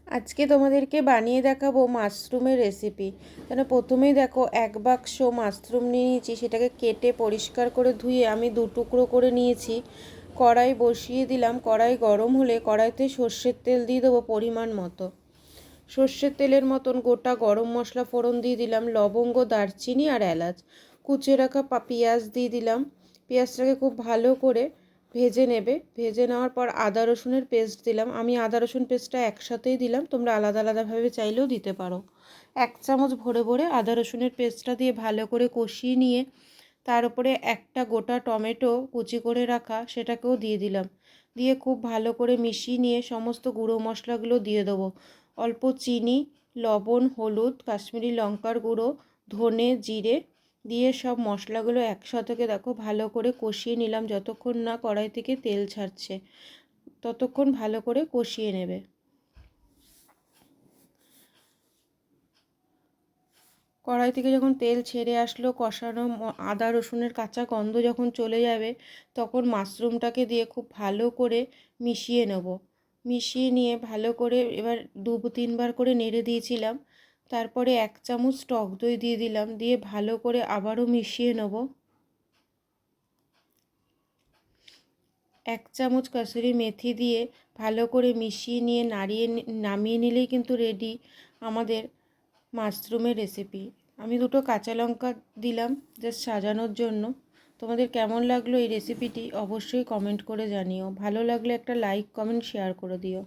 আজকে তোমাদেরকে বানিয়ে দেখাবো মাশরুমের রেসিপি। তাহলে প্রথমেই দেখো, এক বাক্স মাশরুম নিয়ে নিয়েছি, সেটাকে কেটে পরিষ্কার করে ধুয়ে আমি দু টুকরো করে নিয়েছি। কড়াই বসিয়ে দিলাম, কড়াই গরম হলে কড়াইতে সর্ষের তেল দিয়ে দেবো পরিমাণ মতো। সর্ষের তেলের মতন গোটা গরম মশলা ফোড়ন দিয়ে দিলাম, লবঙ্গ, দারচিনি আর এলাচ। কুচিয়ে রাখা পেঁয়াজ দিয়ে দিলাম। পেঁয়াজটাকে খুব ভালো করে ভেজে নেবে। ভেজে নেওয়ার পর আদা রসুনের পেস্ট দিলাম। আমি আদা রসুন পেস্টটা একসাথেই দিলাম, তোমরা আলাদা আলাদাভাবে চাইলেও দিতে পারো। 1 চামচ ভরে ভরে আদা রসুনের পেস্টটা দিয়ে ভালো করে কষিয়ে নিয়ে তার উপরে একটা গোটা টমেটো কুচি করে রাখা সেটাকেও দিয়ে দিলাম। দিয়ে খুব ভালো করে মিশিয়ে নিয়ে সমস্ত গুঁড়ো মশলাগুলো দিয়ে দেবো। অল্প চিনি, লবণ, হলুদ, কাশ্মীরি লঙ্কার গুঁড়ো, ধনে, জিরে দিয়ে সব মশলাগুলো একসাথে দেখো ভালো করে কষিয়ে নিলাম। যতক্ষণ না কড়াই থেকে তেল ছাড়ছে ততক্ষণ ভালো করে কষিয়ে নেবে। কড়াই থেকে যখন তেল ছেড়ে আসলো, কষানো আদা রসুনের কাঁচা গন্ধ যখন চলে যাবে, তখন মাশরুমটাকে দিয়ে খুব ভালো করে মিশিয়ে নেব। মিশিয়ে নিয়ে ভালো করে এবার 2-3 বার করে নেড়ে দিয়েছিলাম। তারপরে 1 চামচ টক দই দিয়ে দিলাম, দিয়ে ভালো করে আবারও মিশিয়ে নেব। 1 চামচ কসুরি মেথি দিয়ে ভালো করে মিশিয়ে নিয়ে নামিয়ে নিলেই কিন্তু রেডি আমাদের মাশরুমের রেসিপি। আমি 2টো কাঁচা লঙ্কা দিলাম জাস্ট সাজানোর জন্য। তোমাদের কেমন লাগলো এই রেসিপিটি অবশ্যই কমেন্ট করে জানিও। ভালো লাগলে একটা লাইক, কমেন্ট, শেয়ার করে দিও।